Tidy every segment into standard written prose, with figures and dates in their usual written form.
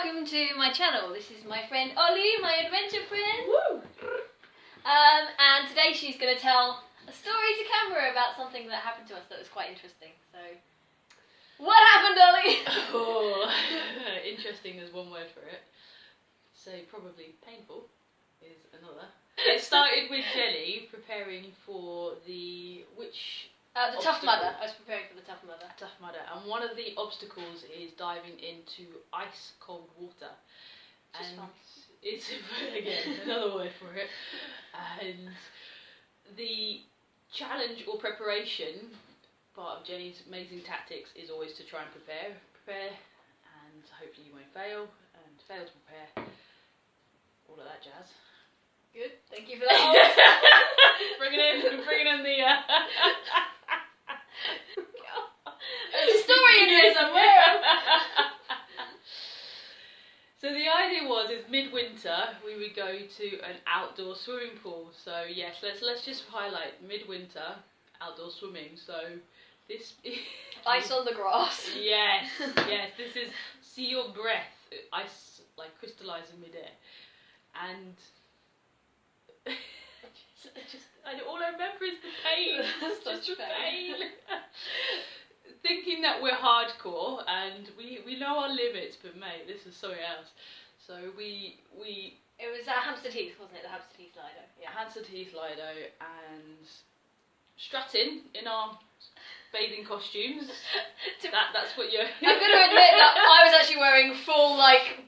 welcome to my channel. This is my friend Oli, my adventure friend. Woo! And today she's going to tell a story to camera about something that happened to us that was quite interesting. So, what happened, Oli? Oh, interesting is one word for it. So probably painful is another. It started with Jenny preparing for the the Tough Mudder. I was preparing for the Tough Mudder. Tough Mudder, and one of the obstacles is diving into ice cold water. Just and fun. It's again another word for it. And the challenge or preparation, part of Jenny's amazing tactics, is always to try and prepare, and hopefully you won't fail, and fail to prepare. All of that jazz. Good. Thank you for that. bringing in the. There's a story in there somewhere. So the idea was, is midwinter we would go to an outdoor swimming pool. So yes, let's just highlight midwinter outdoor swimming. So this Ice on the grass. Yes, yes. This is see your breath, ice like crystallising midair, and all I remember is the pain. Such the pain. Thinking that we're hardcore and we know our limits, but mate, this is something else. So we It was at Hampstead Heath, wasn't it? The Hampstead Heath Lido. Yeah. Hampstead Heath Lido, and strutting in our bathing costumes. That's what you're. I'm going to admit that I was actually wearing full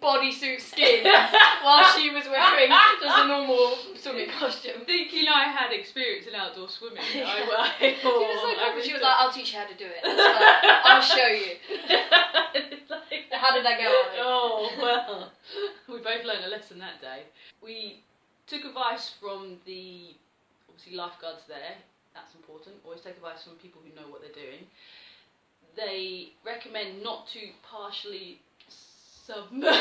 bodysuit skin while she was wearing just a normal swimming costume. Thinking I had experience in outdoor swimming. She was so clever. She was like, "I'll teach you how to do it. I'll show you." How did that go on? Oh well, we both learned a lesson that day. We took advice from the obviously lifeguards there. That's important. Always take advice from people who know what they're doing. They recommend not to partially submerge.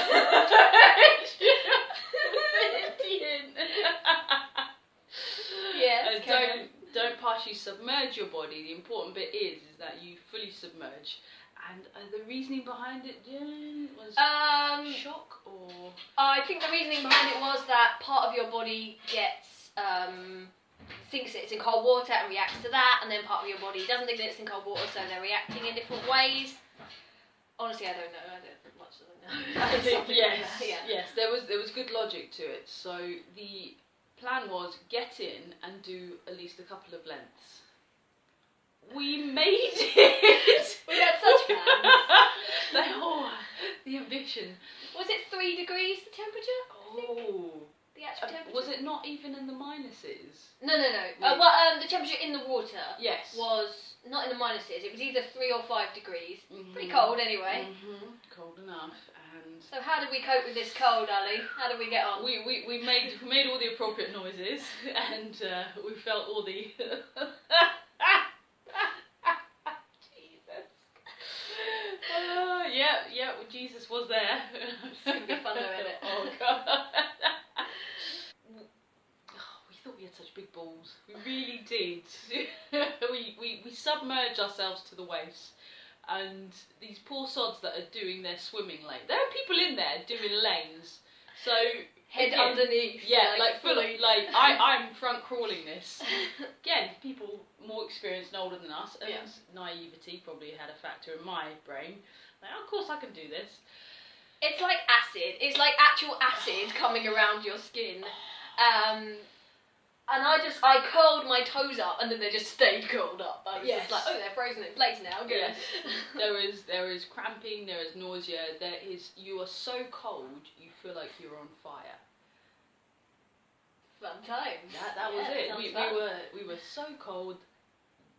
Yeah. Don't partially submerge your body. The important bit is that you fully submerge. And the reasoning behind it, Jen, was shock, or I think the reasoning behind it was that part of your body gets thinks it's in cold water and reacts to that, and then part of your body doesn't think that it's in cold water, so they're reacting in different ways. Honestly, I don't know. I don't much of know. I think yes, yeah. yes, there was good logic to it. So the plan was get in and do at least a couple of lengths. We made it. We had such plans. The ambition. Was it 3 degrees the temperature? Oh. The actual temperature. Was it not even in the minuses? No. The temperature in the water. Yes. Was not in the minuses. It was either 3 or 5 degrees. Mm-hmm. Pretty cold anyway. Mm-hmm. Cold enough. And so how did we cope with this cold, Ali? How did we get on? We made all the appropriate noises, and we felt all the. Yeah, Jesus was there. It's going to be fun though, isn't it? Oh God. We thought we had such big balls. We really did. we submerged ourselves to the waist, and these poor sods that are doing their swimming lane. There are people in there doing lanes, so head again, underneath. Yeah, fully. I'm front crawling this. Again, people more experienced and older than us, and naivety probably had a factor in my brain. Like, of course I can do this. It's like acid. It's like actual acid coming around your skin. And I curled my toes up, and then they just stayed curled up. I was just like, oh, they're frozen in place now. Good. Yes. There is cramping. There is nausea. You are so cold. You feel like you're on fire. Fun times. That was it. We were so cold.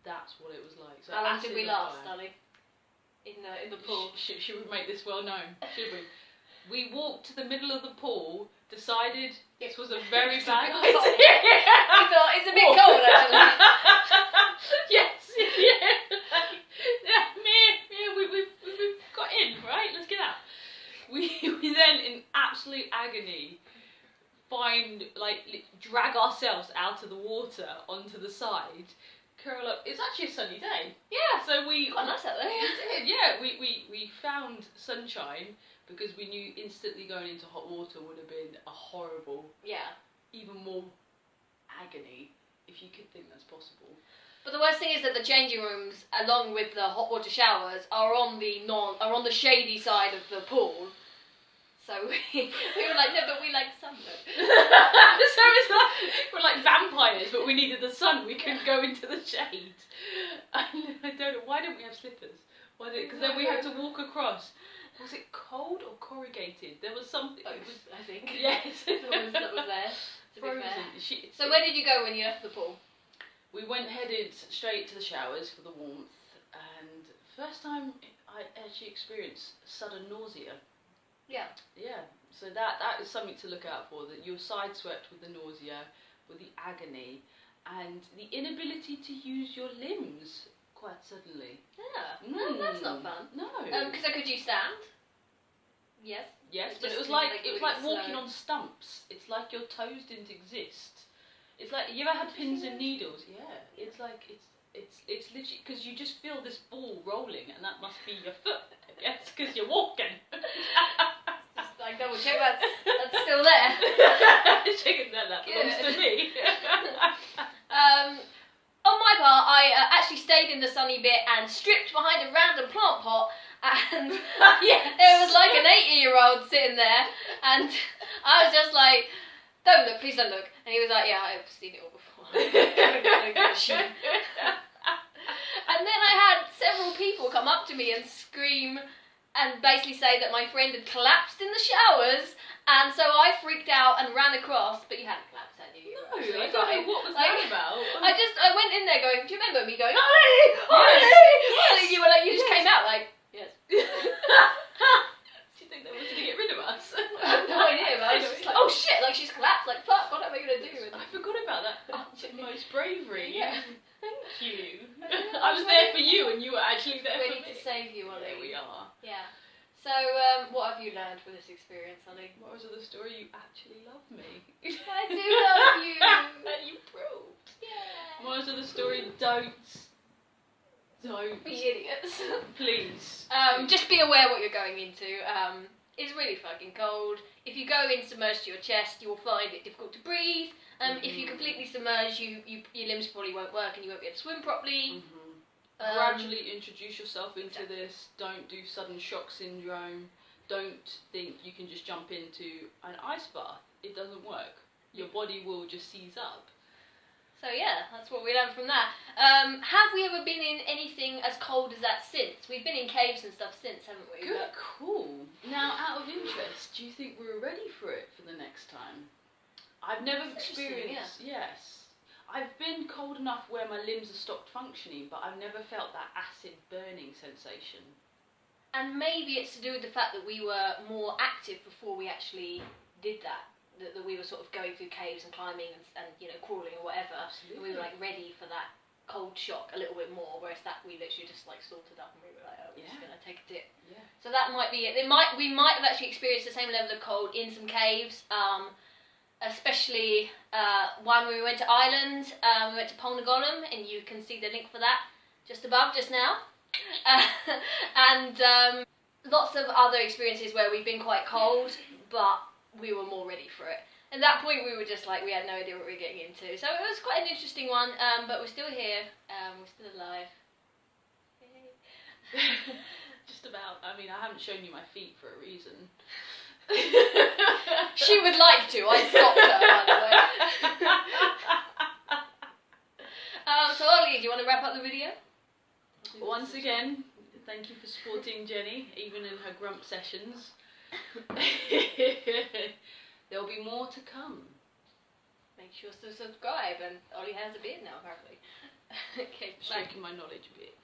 That's what it was like. So how long did we last, Ali? In the pool. Should we make this well known? Should we? We walked to the middle of the pool, decided this was a very bad idea. We thought it's a bit cold actually. Yes, we've got in, right? Let's get out. We then, in absolute agony, drag ourselves out of the water onto the side. Curl up. It's actually a sunny day. Yeah. So we quite nice out there. Yeah, we found sunshine. because we knew instantly going into hot water would have been a horrible, even more agony, if you could think that's possible. But the worst thing is that the changing rooms, along with the hot water showers, are on the shady side of the pool. So we were like, no, but we like sunburn. So it's like, we're like vampires, but we needed the sun. We couldn't go into the shade. I don't know, why don't we have slippers? Because then we had to walk across. Was it cold or corrugated? There was something. I think. Yes. that was there. To be fair. Frozen. So where did you go when you left the pool? We headed straight to the showers for the warmth, and first time I actually experienced sudden nausea. Yeah. Yeah. So that is something to look out for. That you're sideswept with the nausea, with the agony, and the inability to use your limbs quite suddenly. Yeah. No, that's not fun. No. So could you stand? Yes. Yes, but it was like walking on stumps. It's like your toes didn't exist. It's like, you ever had pins and needles? Yeah. It's like it's literally because you just feel this ball rolling, and that must be your foot. I guess because you're walking. Just like double check that's still there. Chicken that belongs to me. On my part, I actually stayed in the sunny bit and stripped behind a random plant pot, and there was like an 80-year-old sitting there, and I was just like, don't look, please don't look. And he was like, yeah, I've seen it all before. I don't give a shit. And then I had several people come up to me and scream and basically say that my friend had collapsed in the showers, and so I freaked out and ran across, but you hadn't collapsed, had you? No, I don't know what was that about. I went in there going, do you remember me going, Oli, Oli, Oli? You were like, you just came out like, yes. Do you think they wanted to get rid of us? I have no idea, but I was just like, oh shit, like she's collapsed, like fuck, what am I going to do? I forgot about that. Utmost bravery. Yeah. Thank you. I was there for you, and you were actually there ready for me. to save you, Oli. There we are. Yeah. So, what have you learned from this experience, Oli? Moral of the story, you actually love me. I do love you. You proved. Yeah. Moral of the story, don't. Be idiots. Please. Just be aware what you're going into. It's really fucking cold. If you go in submerged to your chest, you will find it difficult to breathe. If you completely submerge, your limbs probably won't work and you won't be able to swim properly. Gradually introduce yourself into this. Don't do sudden shock syndrome. Don't think you can just jump into an ice bath. It doesn't work. Your body will just seize up. So yeah, that's what we learned from that. Have we ever been in anything as cold as that since? We've been in caves and stuff since, haven't we? Good call. Now, out of interest, do you think we're ready for it for the next time? I've never experienced. Yeah. Yes. I've been cold enough where my limbs have stopped functioning, but I've never felt that acid burning sensation. And maybe it's to do with the fact that we were more active before we actually did that. That we were sort of going through caves and climbing and crawling or whatever. Absolutely. And we were like ready for that cold shock a little bit more, whereas that we literally just like sorted up and we were like, oh, we're just gonna take a dip. Yeah. So that might be it. We might have actually experienced the same level of cold in some caves. Especially when we went to Ireland, we went to Polnagollum, and you can see the link for that just above, just now. And lots of other experiences where we've been quite cold, but we were more ready for it. At that point, we were just like, we had no idea what we were getting into. So it was quite an interesting one, but we're still here, we're still alive. Yay. Just about. I mean, I haven't shown you my feet for a reason. She would like to. I stopped her, by the way. So Oli, do you want to wrap up the video? Once again, thank you for supporting Jenny, even in her grump sessions. There'll be more to come. Make sure to subscribe, and Oli has a beard now, apparently. Okay, bye. Stroking my knowledge a bit.